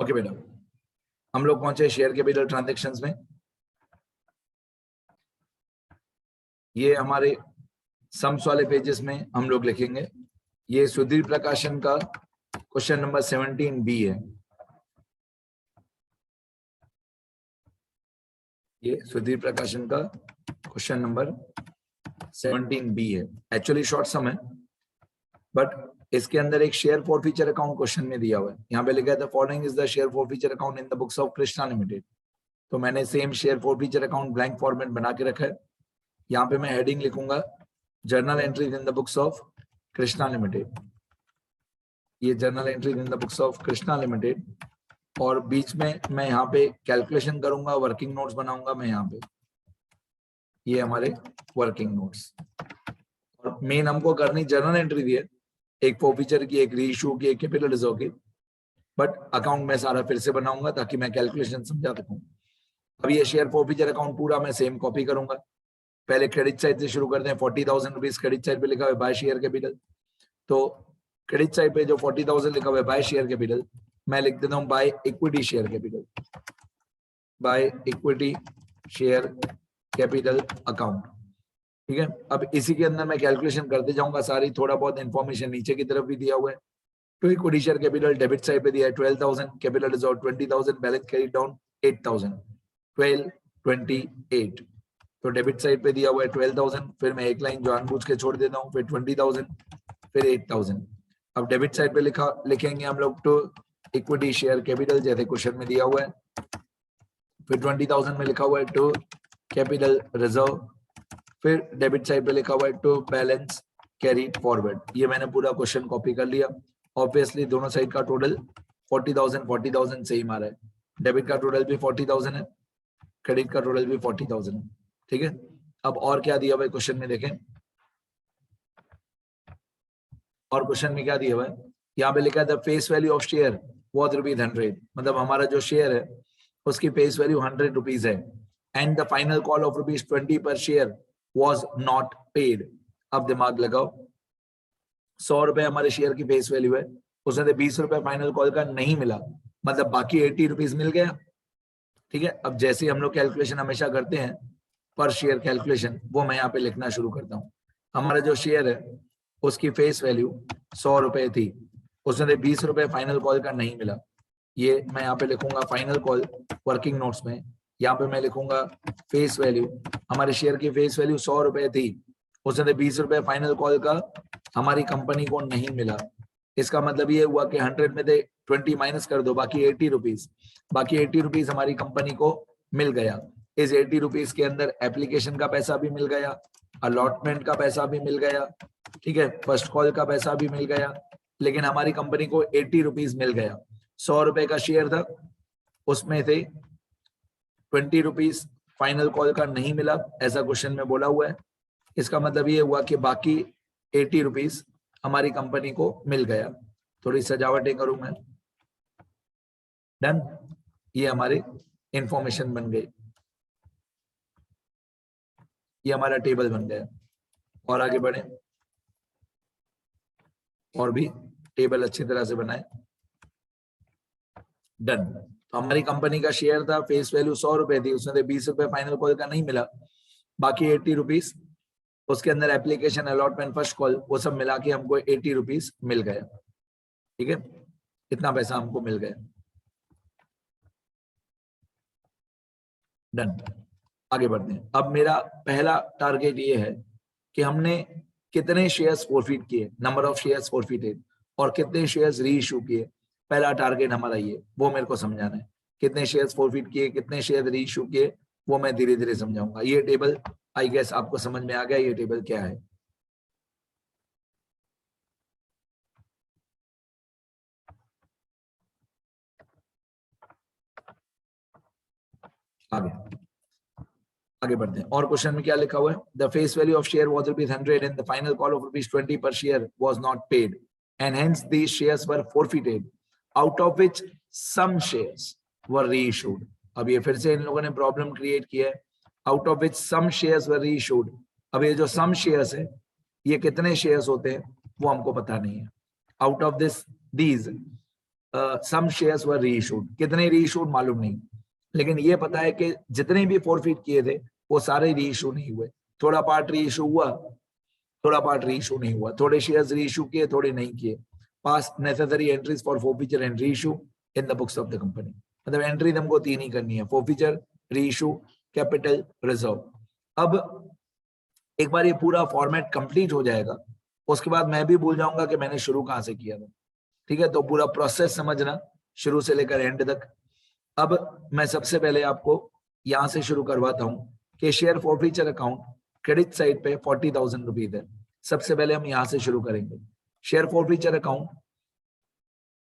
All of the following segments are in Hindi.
ओके बेटा, हम लोग पहुंचे शेयर कैपिटल ट्रांजैक्शंस में। ये हमारे सम्स वाले पेजेस में हम लोग लिखेंगे। ये सुधीर प्रकाशन का क्वेश्चन नंबर 17B है। ये सुधीर प्रकाशन का क्वेश्चन नंबर 17B है। एक्चुअली शॉर्ट सम है, बट इसके अंदर एक share forfeiture account question में दिया हुआ है। यहाँ पे लिखा है the following is the share forfeiture account in the books of Krishna Limited. तो मैंने same share forfeiture account blank format बना के रखा है। यहाँ पे मैं हेडिंग लिखूंगा journal entries in the books of Krishna Limited. ये journal entries in the books of Krishna Limited, और बीच में मैं यहाँ पे कैलकुलेशन करूंगा, वर्किंग नोट्स बनाऊंगा मैं यहाँ पे। ये हमारे वर्किंग नोट्स, और मेन हमको करनी जर्नल एंट्री दी है, एक फॉरफीचर की, एक रीइश्यू की, एक कैपिटल रिजर्व की, बट अकाउंट में सारा फिर से बनाऊंगा ताकि मैं कैलकुलेशन समझा सकूं। अब ये शेयर फॉरफीचर अकाउंट पूरा मैं सेम कॉपी करूंगा। पहले क्रेडिट साइड से शुरू करते हैं। 40,000 रुपीज क्रेडिट साइड पे लिखा हुआ है बाय शेयर कैपिटल। तो क्रेडिट साइड पे जो 40,000 लिखा हुआ है बाय शेयर कैपिटल, मैं लिख देता हूँ by equity share capital, by equity share capital account. ठीक है, अब इसी के अंदर मैं कैलकुलेशन करते जाऊंगा सारी। थोड़ा बहुत इंफॉर्मेशन नीचे की तरफ भी दिया हुआ है। तो equity share capital debit side पे दिया है 12,000, capital reserve 20,000, balance carry down 8,000, 12, 28। तो डेबिट साइड पे दिया हुआ है 12,000, फिर मैं एक लाइन जानबूझ के छोड़ देता हूँ, फिर 20,000, फिर 8,000। अब डेबिट साइड पे लिखेंगे हम लोग टू इक्विटी शेयर कैपिटल, जैसे क्वेश्चन में दिया हुआ है। फिर 20,000 में लिखा हुआ है टू कैपिटल रिजर्व, फिर डेबिट साइड पे लिखा हुआ है टू बैलेंस कैरी फॉरवर्ड। ये मैंने पूरा क्वेश्चन कॉपी कर लिया। ऑब्वियसली दोनों साइड का टोटल 40,000 सेम आ रहा है। डेबिट का टोटल भी 40,000 है, क्रेडिट का टोटल भी 40,000 है। ठीक है, अब और क्या दिया हुआ है क्वेश्चन में देखें। और क्वेश्चन में क्या दिया हुआ है, यहाँ पे लिखा है the face value of share was ₹100। मतलब हमारा जो शेयर है उसकी फेस वैल्यू 100 रुपीज है। And the final call of ₹20 per share was not paid। अब दिमाग लगाओ, 100 रुपए हमारे शेयर की फेस वैल्यू है, उसमें से 20 रुपए फाइनल कॉल का नहीं मिला, मतलब बाकी 80 रुपीज मिल गया। ठीक है, अब जैसे हम लोग कैलकुलेशन हमेशा करते हैं पर शेयर कैलकुलेशन, वो मैं यहाँ पे लिखना शुरू करता हूँ। हमारा जो शेयर है उसकी फेस वैल्यू 100 रुपए थी, उसमें से 20 रुपए फाइनल कॉल का नहीं मिला। ये मैं यहाँ पे लिखूंगा फाइनल कॉल वर्किंग नोट्स में। यहाँ पे मैं लिखूंगा फेस वैल्यू, हमारे शेयर की फेस वैल्यू 100 रुपए थी, उसमें 20 रुपए फाइनल कॉल का हमारी कंपनी को नहीं मिला। इसका मतलब ये हुआ कि 100 में से 20 माइनस कर दो, बाकी 80 रुपीज, बाकी 80 रुपीज हमारी कंपनी को मिल गया। इस 80 रुपीज के अंदर एप्लीकेशन का पैसा भी मिल गया, अलॉटमेंट का पैसा भी मिल गया, ठीक है, फर्स्ट कॉल का पैसा भी मिल गया, लेकिन हमारी कंपनी को 80 रुपीज मिल गया। 100 रुपए का शेयर था, उसमें से 20 रुपीज फाइनल कॉल का नहीं मिला, ऐसा क्वेश्चन में बोला हुआ है। इसका मतलब ये हुआ कि बाकी 80 रुपीज हमारी कंपनी को मिल गया। थोड़ी सजावटें करूं मैं। डन, ये हमारी इंफॉर्मेशन बन गई, ये हमारा टेबल बन गया। और आगे बढ़े, और भी टेबल अच्छी तरह से बनाए। डन, तो हमारी कंपनी का शेयर था, फेस वैल्यू 100 रुपए थी, उसमें 20 रुपए फाइनल कॉल का नहीं मिला, बाकी 80 रुपीज, उसके अंदर एप्लीकेशन, अलॉटमेंट, फर्स्ट कॉल, वो सब मिला के हमको 80 रुपीज मिल गया। ठीक है, इतना पैसा हमको मिल गया। डन, आगे बढ़ते हैं। अब मेरा पहला टारगेट ये है कि हमने कितने शेयर्स फॉरफिट किए, नंबर ऑफ शेयर्स फॉरफिटेड, और कितने शेयर्स री इशू किए। पहला टारगेट हमारा ये, वो मेरे को समझाना है। कितने शेयर्स फॉरफिट किए, कितने शेयर री इशू किए, वो मैं धीरे धीरे समझाऊंगा। ये टेबल आई गेस आपको समझ में आ गया, ये टेबल क्या है। आगे बढ़ते हैं। और क्वेश्चन में क्या लिखा हुआ है, the face value of share was ₹100 and the final call of ₹20 per share was not paid and hence these shares were forfeited out of which some shares were reissued. अब ये फिर से इन लोगों ने प्रॉब्लम क्रिएट किया है, out of which some shares were reissued. अब ये जो सम शेयर्स है, ये कितने शेयर्स होते हैं वो हमको पता नहीं है। Out of this these some shares were reissued, कितने रीइश्यूड मालूम नहीं, लेकिन ये पता है कि जितने भी फॉरफिट किए थे वो सारे रीइश्यू नहीं हुए, थोड़ा पार्ट रीइश्यू हुआ, थोड़ा पार्ट रीइश्यू नहीं हुआ, थोड़े शेयर्स रीइश्यू किए, थोड़े नहीं किए। पास necessary entries for forfeiture and reissue in the books of the company, मतलब एंट्री हमको 3 ही करनी है, फॉरफीचर, रीइश्यू, कैपिटल, रिजर्व। अब एक बार ये पूरा फॉर्मेट कंप्लीट हो जाएगा, उसके बाद मैं भी भूल जाऊंगा कि मैंने शुरू कहां से किया था, ठीक है। तो पूरा प्रोसेस समझना शुरू से लेकर एंड तक। अब मैं सबसे पहले आपको यहां से शुरू करवाता हूं कि share forfeiture account credit side पे 40,000 रुपीज है। सबसे पहले हम यहां से शुरू करेंगे। शेयर फॉरफीचर अकाउंट,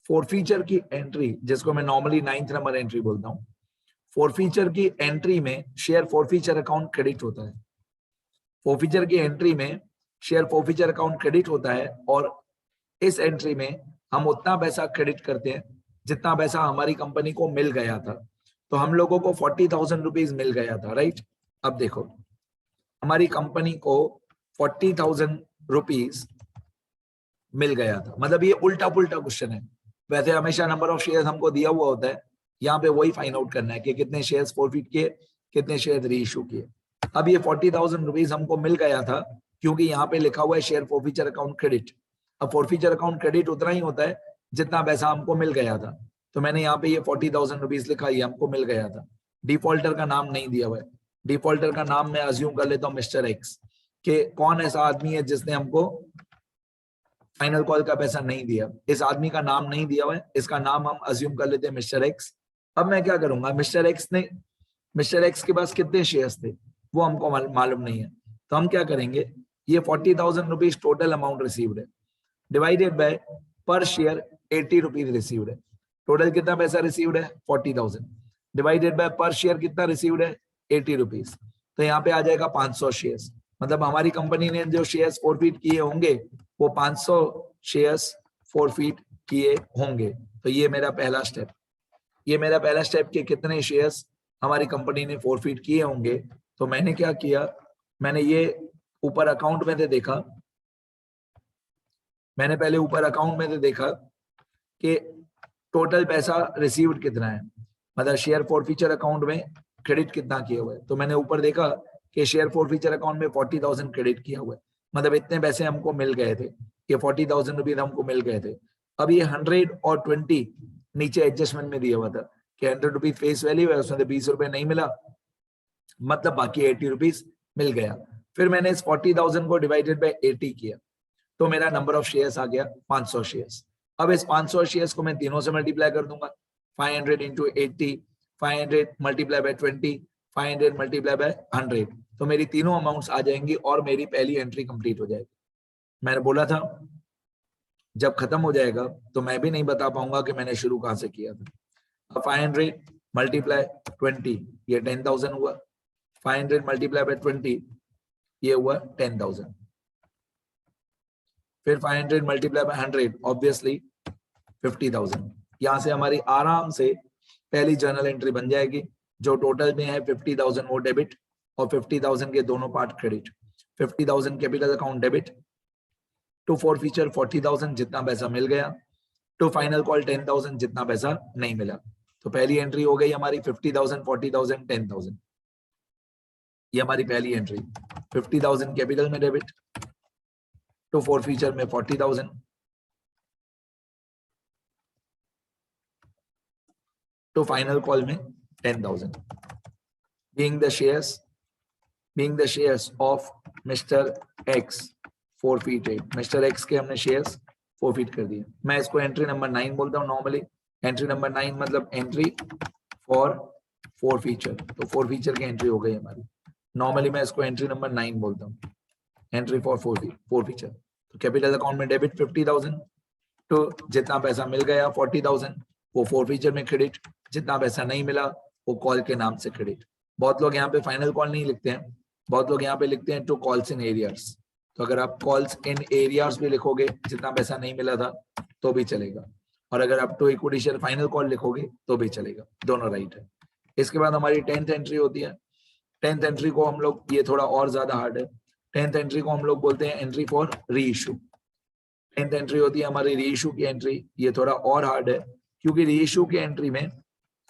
फॉरफीचर की एंट्री जिसको मैं नॉर्मली 9th नंबर एंट्री बोलता हूं, फॉरफीचर की एंट्री में शेयर फॉरफीचर अकाउंट क्रेडिट होता है। फॉरफीचर की एंट्री में शेयर फॉरफीचर अकाउंट क्रेडिट होता है और इस एंट्री में हम उतना पैसा क्रेडिट करते हैं जितना पैसा हमारी कंपनी को मिल गया था। तो हम लोगों को 40,000 रुपीज मिल गया था, राइट। अब देखो हमारी कंपनी को 40,000 रुपीज मिल गया था, मतलब ये उल्टा पुल्टा क्वेश्चन है। वैसे हमेशा नंबर ऑफ शेयर्स हमको दिया हुआ होता है, यहाँ पे वही फाइंड आउट करना है कि कितने शेयर्स फॉरफिट किए, कितने शेयर रीइश्यू किए। अब ये 40,000 रुपीज हमको मिल गया था क्योंकि यहाँ पे लिखा हुआ है शेयर फॉरफीचर अकाउंट क्रेडिट। अब फॉरफीचर अकाउंट क्रेडिट उतना ही होता है जितना पैसा हमको मिल गया था, तो मैंने यहाँ पे ये 40,000 रुपीज लिखा, ये हमको मिल गया था। डिफॉल्टर का नाम नहीं दिया हुआ है, डिफॉल्टर का नाम मैं अज्यूम कर लेता हूँ मिस्टर एक्स, कि कौन ऐसा आदमी है जिसने हमको फाइनल कॉल का पैसा नहीं दिया। इस आदमी का नाम नहीं दिया हुआ है, इसका नाम हम अज्यूम कर लेते हैं मिस्टर एक्स। अब मैं क्या करूंगा, मिस्टर एक्स के पास कितने शेयर्स थे वो हमको मालूम नहीं है, तो हम क्या करेंगे, ये 40,000 रुपीज टोटल अमाउंट रिसीव्ड है, डिवाइडेड बाय पर शेयर 80 रुपीज रिसीव्ड है। टोटल कितना पैसा रिसीव्ड है 40,000, डिवाइडेड बाय पर शेयर कितना रिसीव्ड है 80 रुपीज, तो यहाँ पे आ जाएगा 500 शेयर्स। मतलब हमारी कंपनी ने जो शेयर्स फॉरफिट किए होंगे वो 500 शेयर्स फॉरफिट किए होंगे। तो ये मेरा पहला स्टेप, ये मेरा पहला स्टेप कि कितने शेयर्स हमारी कंपनी ने फॉरफिट किए होंगे। तो मैंने क्या किया, मैंने ये ऊपर अकाउंट में से देखा, मैंने पहले ऊपर अकाउंट में से देखा कि टोटल पैसा रिसीव्ड कितना है, मतलब शेयर फॉरफीचर अकाउंट में क्रेडिट कितना किया हुआ है। तो मैंने ऊपर देखा कि शेयर फॉरफीचर अकाउंट में 40,000 क्रेडिट किया हुआ है, मतलब इतने पैसे हमको मिल गए थे, ये 40,000 रुपीज हमको मिल गए थे। अब ये 100 और 20 नीचे एडजस्टमेंट में दिया हुआ था कि 100 रुपीज फेस वैल्यू है, उसमें 20 रुपए नहीं मिला, मतलब बाकी 80 रुपीज मिल गया। फिर मैंने इस 40,000 को डिवाइडेड बाय 80 किया, तो मेरा नंबर ऑफ शेयर्स आ गया 500 शेयर्स। अब इस 500 शेयर्स को मैं तीनों से मल्टीप्लाई कर दूंगा, 500 into 80, 500 multiply by 20, 500 multiply by 100, तो मेरी तीनों अमाउंट्स आ जाएंगी और मेरी पहली एंट्री कंप्लीट हो जाएगी। मैंने बोला था जब खत्म हो जाएगा तो मैं भी नहीं बता पाऊंगा कि मैंने शुरू कहां से किया था। अब 500 मल्टीप्लाई 20 ये 10,000 हुआ, 500 मल्टीप्लाई बाय 20 ये हुआ 10,000, फिर 500 मल्टीप्लाई बाय 100 ऑब्वियसली 50,000। यहां से हमारी आराम से पहली जर्नल एंट्री बन जाएगी, जो टोटल में है 50,000 वो डेबिट और 50,000 के दोनों part credit. 50,000 capital account debit, to forfeiture 40,000 जितना पैसा मिल गया, टू फाइनल कॉल 10,000 जितना पैसा नहीं मिला। तो पहली एंट्री हो गई हमारी 50,000, 40,000, 10,000, ये हमारी पहली एंट्री। 50,000 कैपिटल में डेबिट, टू फॉरफीचर में 40,000, टू फाइनल कॉल में 10,000, being the shares of Mr. X forfeited। Mister x के हमने शेयर्स फॉरफिट कर दिए। मैं इसको एंट्री नंबर 9 बोलता हूँ नॉर्मली। एंट्री नंबर 9 मतलब एंट्री फॉर फॉरफीचर, तो फॉरफीचर की एंट्री हो गई हमारी। नॉर्मली मैं इसको एंट्री नंबर 9 बोलता हूँ, एंट्री फॉर फॉरफीचर। तो कैपिटल अकाउंट में डेबिट 50,000, तो जितना पैसा मिल गया 40,000 वो फॉरफीचर में क्रेडिट, जितना पैसा नहीं मिला वो कॉल के नाम से क्रेडिट। बहुत लोग यहाँ पे फाइनल कॉल नहीं लिखते हैं, बहुत लोग यहाँ पे लिखते हैं टू कॉल्स इन एरियाज। तो अगर आप कॉल्स इन एरियाज भी लिखोगे जितना पैसा नहीं मिला था तो भी चलेगा, और अगर आप to equity share final call लिखोगे तो भी चलेगा, दोनों राइट है। इसके बाद हमारी 10th एंट्री होती है। 10th एंट्री को हम लोग, ये थोड़ा और ज्यादा हार्ड है, 10th एंट्री को हम लोग बोलते हैं एंट्री फॉर री इशू। 10th एंट्री होती है हमारी री इशू की एंट्री, ये थोड़ा और हार्ड है क्योंकि रीइश्यू के एंट्री में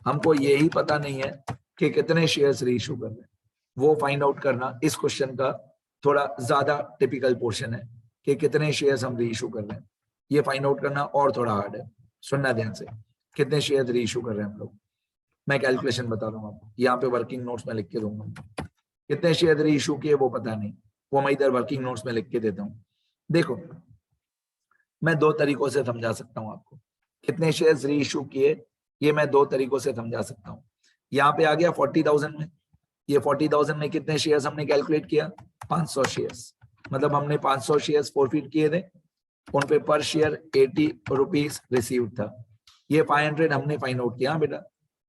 हमको यही पता नहीं है कि कितने शेयर्स रीइश्यू कर रहे हैं। वो फाइंड आउट करना इस क्वेश्चन का थोड़ा ज्यादा टिपिकल पोर्शन है कि कितने शेयर्स हम रीइश्यू कर रहे हैं। ये फाइंड आउट करना और थोड़ा हार्ड है। सुनना ध्यान से, कितने शेयर्स रीइश्यू कर रहे हैं हम लोग। मैं कैलकुलेशन बता दूंगा आपको, यहाँ पे वर्किंग नोट्स में लिख के दूंगा। कितने शेयर रीइश्यू किए वो पता नहीं, वो मैं इधर वर्किंग नोट्स में लिख के देता हूँ। देखो, मैं दो तरीकों से समझा सकता हूँ आपको कितने शेयर्स रीइश्यू किए। ये मैं दो तरीकों से समझा सकता हूँ। यहाँ पे आ गया 40,000 में, ये 40,000 में कितने शेयर्स हमने कैलकुलेट किया, 500 शेयर्स। मतलब हमने 500 शेयर्स फॉरफिट किए थे, उन पे पर शेयर 80 रुपीज रिसीव था। ये 500 हमने फाइंड आउट किया बेटा,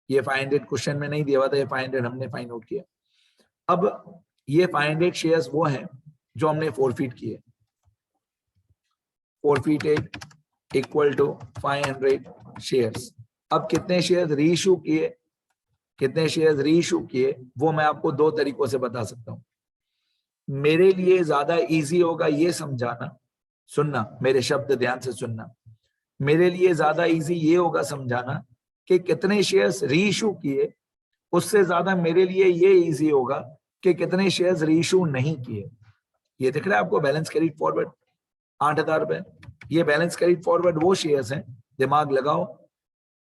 ये 500 क्वेश्चन में नहीं दिया हुआ था, ये 500 हमने फाइंड आउट किया। अब ये 500 शेयर्स वो हैं जो हमने फॉरफिट किए। Forfeited equal to 500 shares. अब कितने शेयर्स रीइश्यू किए, कितने शेयर्स रीइश्यू किए वो मैं आपको दो तरीकों से बता सकता हूँ। मेरे लिए ज्यादा इजी होगा ये समझाना, सुनना मेरे शब्द ध्यान से सुनना, मेरे लिए ज्यादा इजी ये होगा समझाना कि कितने शेयर्स रीइश्यू किए, उससे ज्यादा मेरे लिए ये इजी होगा कि कितने शेयर्स रीइश्यू नहीं किए। ये दिख रहा है आपको बैलेंस कैरीड फॉरवर्ड 8,000 रुपए। ये बैलेंस कैरीड फॉरवर्ड वो शेयर्स हैं, दिमाग लगाओ,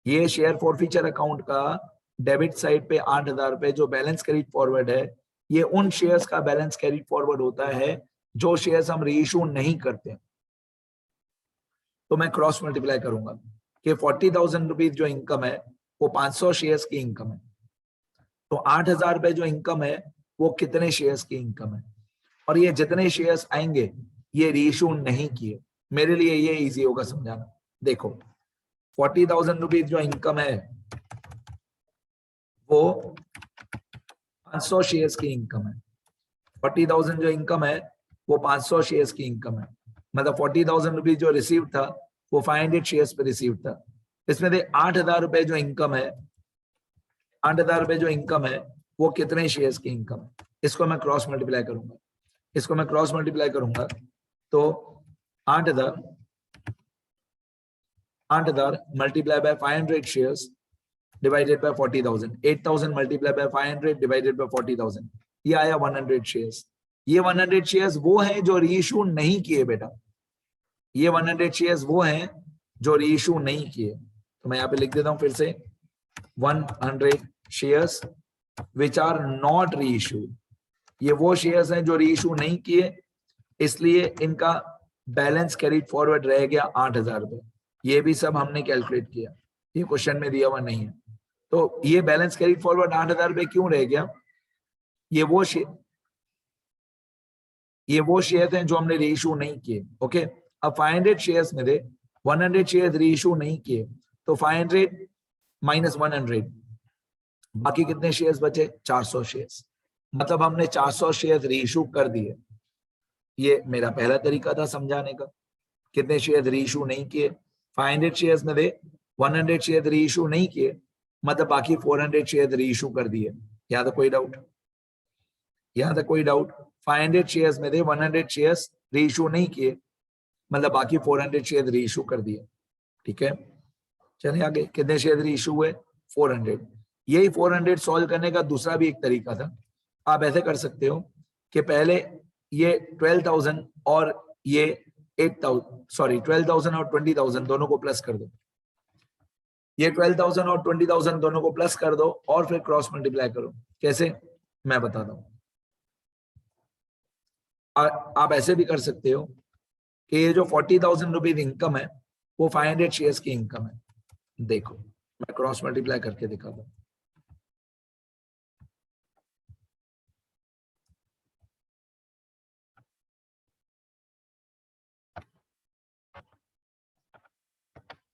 ये शेयर फॉरफीचर अकाउंट का डेबिट साइड पे 8,000 रुपए जो बैलेंस कैरीड फॉरवर्ड है, ये उन शेयर्स का बैलेंस कैरीड फॉरवर्ड होता है जो शेयर्स हम रीइश्यू नहीं करते। तो मैं क्रॉस मल्टीप्लाई करूंगा कि 40,000 रुपीज जो इनकम है वो 500 शेयर्स की इनकम है, तो 8,000 रुपए जो इनकम है वो कितने शेयर्स की इनकम है, और ये जितने शेयर्स आएंगे ये रीइश्यू नहीं किए। मेरे लिए ये इजी होगा समझाना। देखो 40,000 रुपीज जो इनकम है वो 500 शेयर्स की इनकम है। 40,000 जो इनकम है वो 500 शेयर्स की इनकम है। मतलब 40,000 रुपीज जो रिसीव था वो 500 शेयर्स पे रिसीव था। इसमें से 8,000 रुपए जो इनकम है, 8,000 रुपए जो इनकम है वो कितने शेयर्स की इनकम है। इसको मैं क्रॉस मल्टीप्लाई करूंगा, इसको मैं क्रॉस मल्टीप्लाई करूंगा तो 8,000 multiply by 500 shares divided by 40,000, 8,000 multiply by 500 divided by 40,000, ये आया 100 शेयर्स। ये 100 शेयर्स वो हैं जो रीइश्यू नहीं किए बेटा, ये 100 शेयर्स वो हैं जो रीइश्यू नहीं किए। तो मैं यहाँ पे लिख देता हूँ फिर से 100 shares which are not reissued. ये वो शेयर्स हैं जो रीइश्यू नहीं किए, इसलिए इनका बैलेंस कैरीड फॉरवर्ड रह गया 8,000 रुपए। ये भी सब हमने कैलकुलेट किया, ये क्वेश्चन में दिया हुआ नहीं है। तो ये बैलेंस कैरीड फॉरवर्ड 8,000 रुपए क्यों रह गया, ये वो शेयर हैं जो हमने रीइश्यू नहीं किए। ओके, अब 500 शेयर्स में थे, 100 शेयर्स रीइश्यू नहीं किए, तो 500 माइनस 100, बाकी कितने शेयर्स बचे, 400 शेयर्स। मतलब हमने 400 शेयर्स रीइश्यू कर दिए। ये मेरा पहला तरीका था समझाने का। कितने शेयर्स रीइश्यू नहीं किए, 500 शेयर्स में थे, 100 शेयर्स रीइश्यू नहीं किए, मतलब बाकी 400 शेयर्स रीइश्यू कर दिए। यहाँ तक कोई डाउट, यहाँ तक कोई डाउट। 500 शेयर्स में थे, 100 शेयर्स रीइश्यू नहीं किए, मतलब बाकी 400 शेयर्स रीइश्यू कर दिए। ठीक है, चलिए आगे। कितने शेयर्स रीइश्यू हुए, 400। यही 400 सॉल्व करने का दूसरा भी एक तरीका था। आप ऐसे कर सकते हो कि पहले ये 12,000 और ये 8,000, सॉरी 12,000 और 20,000 दोनों को प्लस कर दो। ये 12,000 और 20,000 दोनों को प्लस कर दो और फिर क्रॉस मल्टीप्लाई करो। कैसे, मैं बताता हूं। आप ऐसे भी कर सकते हो कि ये जो 40,000 रुपीज इनकम है वो 500 शेयर्स की इनकम है। देखो मैं क्रॉस मल्टीप्लाई करके दिखाता हूं।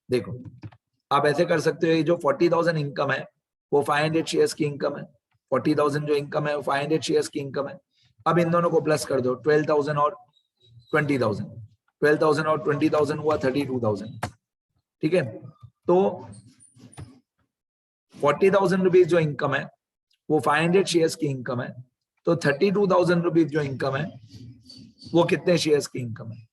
देखो आप ऐसे कर सकते हो, ये जो 40,000 इनकम है वो 500 शेयर्स की इनकम है। 40,000 जो इनकम है वो 500 शेयर्स की इनकम है। अब इन दोनों को प्लस कर दो, 12,000 और 20,000, 12,000 और 20,000 हुआ 32,000। ठीक है, तो 40,000 रुपीज जो इनकम है वो 500 शेयर्स की इनकम है, तो 32,000 रुपीज जो इनकम है वो कितने शेयर्स की इनकम है।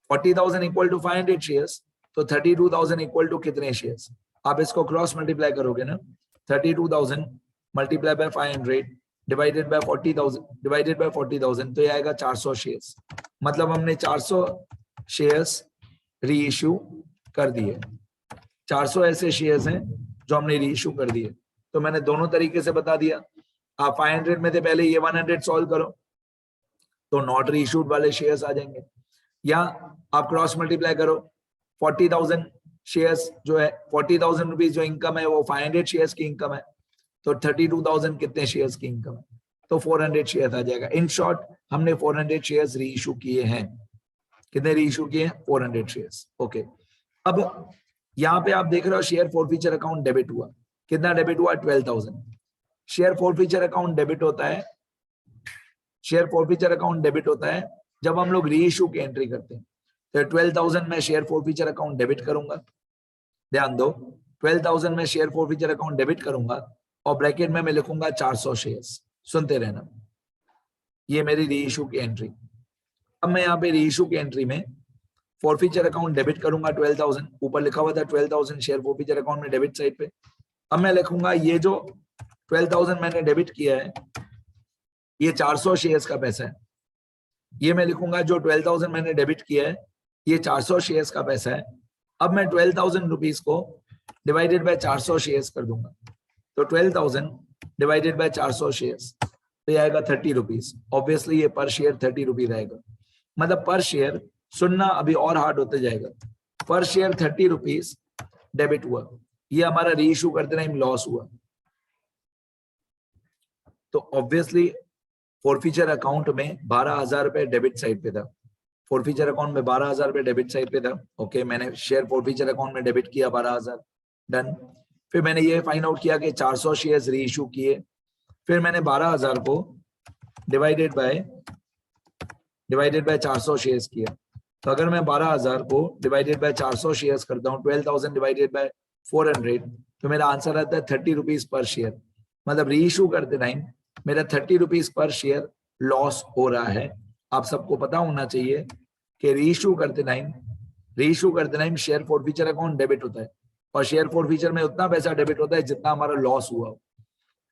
40,000 इक्वल टू 500 शेयर्स, तो 32,000 इक्वल टू कितने शेयर्स। आप इसको क्रॉस मल्टीप्लाई करोगे ना, 32,000 multiply by 500 divided by 40,000 divided by 40,000, तो ये आएगा 400 शेयर्स। मतलब हमने 400 शेयर्स री इश्यू कर दिए। 400 ऐसे शेयर्स हैं जो हमने री इश्यू कर दिए। तो मैंने दोनों तरीके से बता दिया। आप 500 में थे, पहले ये 100 सॉल्व करो तो नॉट री इश्यूड वाले शेयर्स आ जाएंगे, या आप क्रॉस मल्टीप्लाई करो 40,000 शेयर्स जो है 40,000 रुपीज जो इनकम है वो 500 शेयर्स की इनकम है, तो 32,000 कितने शेयर्स की इनकम है, तो 400 शेयर्स आ जाएगा। इन शॉर्ट हमने 400 शेयर्स री इशू किए हैं। कितने री इशू किए हैं? 400 शेयर्स। ओके, अब यहाँ पे आप देख रहे हो शेयर फॉरफीचर अकाउंट डेबिट हुआ। कितना डेबिट हुआ? 12,000। शेयर फॉरफीचर अकाउंट डेबिट होता है, शेयर फॉरफीचर अकाउंट डेबिट होता है जब हम लोग री इशू की एंट्री करते हैं। तो 12,000 में शेयर फॉरफीचर अकाउंट डेबिट करूंगा, ध्यान दो, 12,000 में शेयर फॉरफीचर अकाउंट डेबिट करूंगा और ब्रैकेट में मैं लिखूंगा 400 शेयर्स। सुनते रहना, ये मेरी री इशू की एंट्री। अब मैं यहाँ पे री इशू की एंट्री में फॉरफीचर अकाउंट डेबिट करूंगा 12,000, ऊपर लिखा हुआ था 12,000 शेयर फॉरफीचर अकाउंट में डेबिट साइड पे। अब मैं लिखूंगा ये जो 12,000 मैंने डेबिट किया है ये 400 शेयर्स का पैसा है। ये मैं लिखूंगा जो 12,000 मैंने डेबिट किया है ये 400 शेयर्स का पैसा है। अब मैं 12,000 रुपीज को डिवाइडेड बाय 400 शेयर्स कर दूंगा, तो 12,000 डिवाइडेड बाय 400 शेयर्स तो ये आएगा 30 रुपीज। ऑब्वियसली ये पर शेयर 30 रुपीज आएगा। मतलब पर शेयर, सुनना अभी और हार्ड होते जाएगा, पर शेयर 30 रुपीज डेबिट हुआ। ये हमारा री इशू करते टाइम लॉस हुआ, तो ऑब्वियसली फॉरफीचर अकाउंट में 12,000 रुपए डेबिट साइड पे था। फॉरफीचर अकाउंट में 12,000 रुपए डेबिट साइड पे था। ओके, मैंने शेयर फॉरफीचर अकाउंट में डेबिट किया 12,000, डन। फिर मैंने ये फाइंड आउट किया कि 400 शेयर्स री इशू किए। फिर मैंने 12,000 को डिवाइडेड बाय 400 शेयर्स किया। तो अगर मैं 12,000 को डिवाइडेड बाय 400 शेयर्स करता हूँ, 12,000 डिवाइडेड बाय 400, तो मेरा आंसर आता है 30 रुपीज पर शेयर। मतलब री इशू करते टाइम मेरा 30 रुपीज पर शेयर लॉस हो रहा है। आप सबको पता होना चाहिए कि री इशू करते time share forfeiture account debit होता है और शेयर फॉरफीचर में उतना पैसा डेबिट होता है जितना हमारा लॉस हुआ।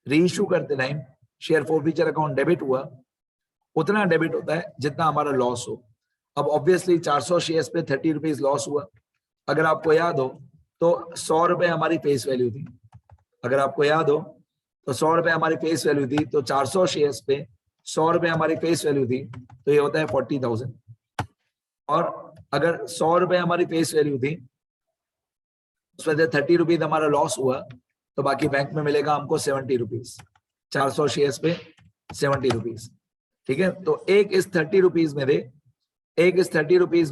री इशू करते time share forfeiture account debit हुआ, उतना डेबिट होता है जितना हमारा लॉस हो। अब ऑब्वियसली 400 शेयर्स पे 30 रुपीज लॉस हुआ। अगर आपको याद हो तो 100 रुपए हमारी फेस वैल्यू थी। अगर आपको याद हो तो 100 रुपए हमारी फेस वैल्यू थी, तो 400 शेयर्स पे 100 रुपए हमारी फेस वैल्यू थी, तो ये होता है 40,000। और अगर 100 रुपए हमारी फेस वैल्यू थी, उसमें से 30 रुपीज हमारा लॉस हुआ, तो बाकी बैंक में मिलेगा हमको 70 रुपीज। 400 शेयर्स पे 70 रुपीज, ठीक है। तो एक इस 30 रुपीज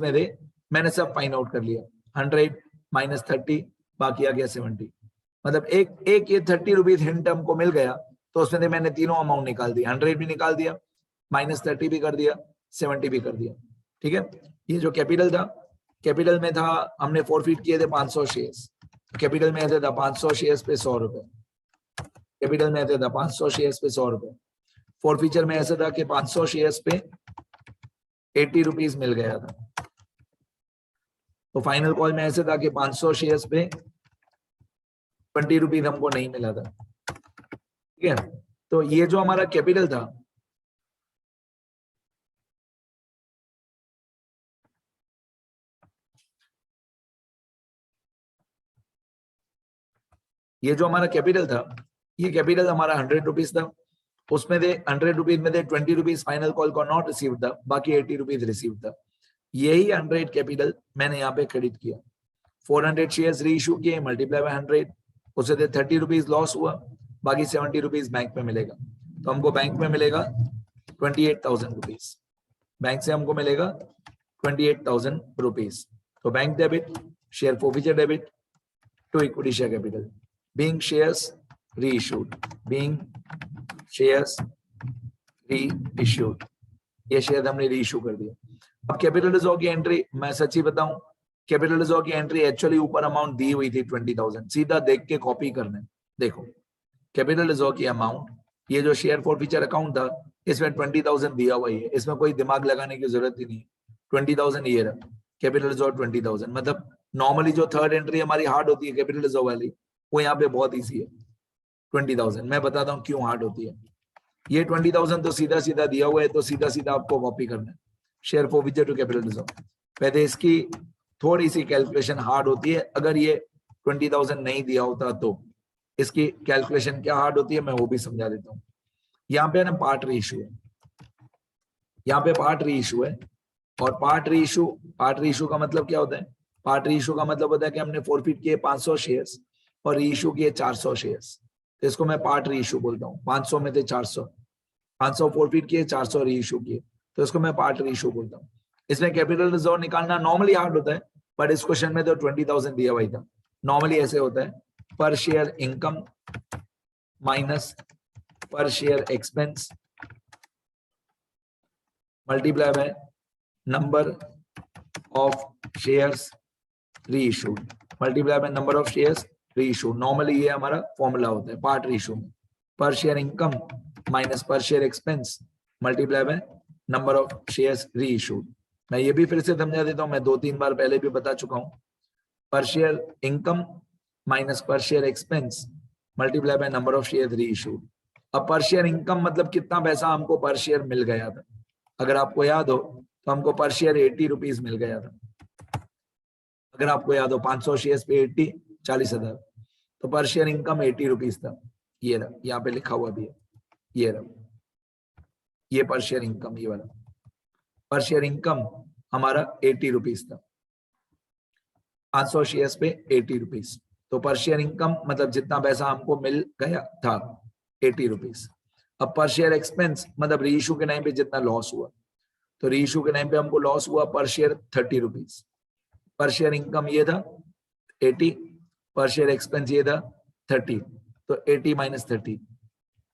में दे, मैंने सब फाइंड आउट कर लिया। 100 माइनस 30, बाकी आ गया 70। मतलब एक ये 30 रुपीज हिंट हमको मिल गया, तो उसमें से मैंने तीनों अमाउंट निकाल दिया। 100 भी निकाल दिया, माइनस 30 भी कर दिया, 70 भी कर दिया, ठीक है। ये जो कैपिटल था, कैपिटल में था हमने फॉरफिट किए थे 500 शेयर्स। कैपिटल में ऐसे था 500 शेयर्स पे 100 रुपए। कैपिटल में ऐसे था 500 शेयर्स पे 100 रुपए। फॉरफीचर में ऐसा था कि 500 शेयर्स पे 80 रुपीज मिल गया था। तो फाइनल कॉल में ऐसे था कि 500 शेयर्स पे 20 रुपीज हमको नहीं मिला था, ठीक है। तो ये जो हमारा कैपिटल था, ये कैपिटल हमारा 100 रुपीज था। उसमें से 100 रुपीज में से 20 रुपीज फाइनल कॉल को नॉट रिसीव था, बाकी 80 रुपीज रिसीव था। यही 100 कैपिटल मैंने यहाँ पे क्रेडिट किया। 400 शेयर्स री इशू किए, मल्टीप्लाई बाय 100, उससे 30 रुपीज लॉस हुआ, बाकी 70 रुपीज बैंक में मिलेगा। तो हमको बैंक में मिलेगा 28,000 रुपीज। बैंक से हमको मिलेगा 28,000 रुपीज। तो bank debit, share forfeiture debit to equity share capital, being shares reissued, ये शेयर हमने रीइश्यू कर दिया। अब कैपिटल रिजर्व की एंट्री, मैं सच्ची बताऊं, कैपिटल रिजर्व की एंट्री एक्चुअली ऊपर अमाउंट दी हुई थी 20,000, सीधा देख के कॉपी करना है। देखो कैपिटल रिजर्व की अमाउंट, ये जो शेयर फॉरफीचर अकाउंट था इसमें 20,000 दिया हुआ है, इसमें कोई दिमाग लगाने की जरूरत ही नहीं। 20,000 ये रहा कैपिटल रिजर्व 20,000, मतलब नॉर्मली जो थर्ड एंट्री हमारी हार्ड होती है कैपिटल रिजर्व वाली, वो यहाँ पे बहुत इजी है 20,000। मैं बताता हूँ क्यों हार्ड होती है। ये 20,000 तो सीधा सीधा दिया हुआ है, तो सीधा सीधा आपको कॉपी करना है, share forfeiture to capital reserve. पहले इसकी थोड़ी सी कैलकुलेशन हार्ड होती है, अगर ये 20,000 नहीं दिया होता तो इसकी कैलकुलेशन क्या हार्ड होती है मैं वो भी समझा देता हूँ। यहाँ पे ना पार्ट री इशू है, यहाँ पे पार्ट री इशू है, और पार्ट री इशू का मतलब क्या होता है? पार्ट री इशू का मतलब होता है कि हमने फॉरफिट किए 500 शेयर्स और री इशू किए 400 शेयर्स, तो इसको मैं पार्ट री इशू बोलता हूँ। 500 में थे 400, 500 फॉरफिट किए, 400 री इशू किए, तो इसको मैं पार्ट री इशू बोलता हूँ। इसमें कैपिटल रिजर्व निकालना नॉर्मली हार्ड होता है, बट इस क्वेश्चन में तो 20,000 दिया हुआ था। नॉर्मली ऐसे होता है, पर शेयर इनकम माइनस पर share expense multiply by number of shares reissued multiply by number of shares reissued. Normally ये हमारा फॉर्मूला होता है पार्ट रीइश्यू में, पर शेयर इनकम माइनस पर share expense multiply by number of shares reissued. मैं ये भी फिर से समझा देता हूं, मैं 2-3 बार पहले भी बता चुका हूं। पर शेयर इनकम माइनस पर share expense multiply by number of share reissued. अब पर शेयर इनकम मतलब कितना पैसा हमको पर शेयर मिल गया था। अगर आपको याद हो तो हमको पर शेयर 80 रुपीज मिल गया था। अगर आपको याद हो 500 शेयर्स पे 80, 40,000, तो पर शेयर इनकम 80 रुपीज था। ये रहा, यहाँ पे लिखा हुआ भी है, ये रहा, ये पर शेयर इनकम, ये वाला पर शेयर इनकम हमारा 80 रुपीज था, 500 शेयर्स पे 80 रुपीज। तो पर शेयर इनकम मतलब जितना पैसा हमको मिल गया था 80 रुपीज। अब पर शेयर एक्सपेंस मतलब रीइश्यू के टाइम पे जितना लॉस हुआ, तो रीइश्यू के टाइम पे हमको लॉस हुआ पर शेयर 30 रुपीज। पर शेयर इनकम ये था 80, पर शेयर एक्सपेंस ये था 30, तो 80 माइनस 30,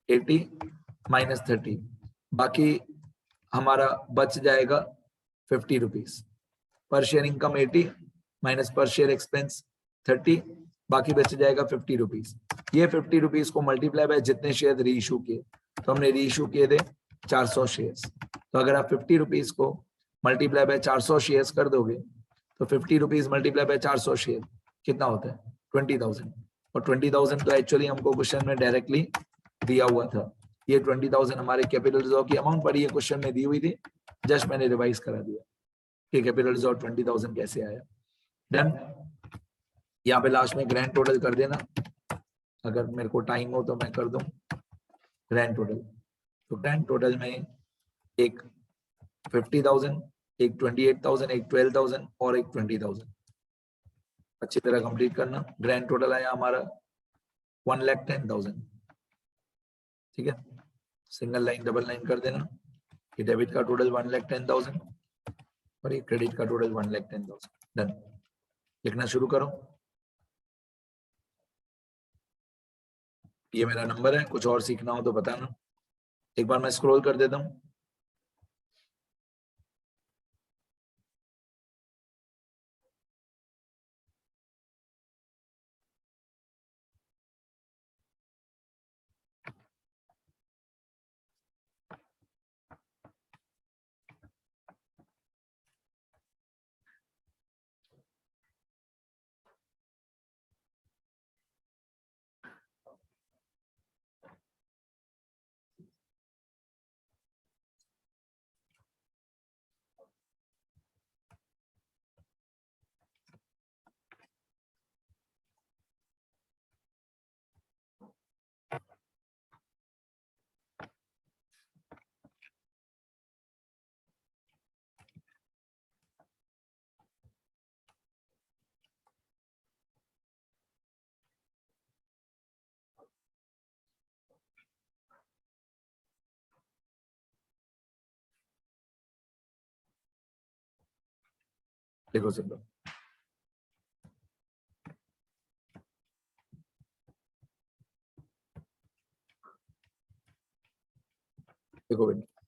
80 माइनस 30, बाकी हमारा बच जाएगा 50 रुपीज। पर शेयर इनकम 80 माइनस पर शेयर एक्सपेंस 30, बाकी बच जाएगा 50 रुपीज। ये 50 रुपीज को मल्टीप्लाई बाय जितने शेयर री इशू किए, तो हमने री इशू किए थे 400 शेयर्स, तो अगर आप 50 रुपीज को मल्टीप्लाई बाय 400 शेयर्स कर दोगे तो 50 रुपीज मल्टीप्लाई बाय 400 शेयर कितना होता है? 20,000। और 20,000 तो एक्चुअली हमको क्वेश्चन में डायरेक्टली दिया हुआ था। ये 20,000 हमारे कैपिटल रिजर्व की अमाउंट पर ये क्वेश्चन में दी हुई थी, जस्ट मैंने रिवाइज करा दिया कि कैपिटल रिजर्व 20,000 कैसे आया। डन। यहाँ पे लास्ट में ग्रैंड टोटल कर देना, अगर मेरे को टाइम हो तो मैं कर दूं ग्रैंड टोटल। तो ग्रैंड टोटल में एक 50,000, एक 28,000, एक 12,000 और एक 20,000 अच्छी तरह कंप्लीट करना। ग्रैंड टोटल आया हमारा 1,10,000। ठीक है, सिंगल लाइन डबल लाइन कर देना। ये डेबिट का टोटल 1,10,000 और ये क्रेडिट का टोटल 1,10,000। डन। लिखना शुरू करो। ये मेरा नंबर है, कुछ और सीखना हो तो बताना। एक बार मैं स्क्रॉल कर देता हूँ। देखो सब लोग, देखो बेटा,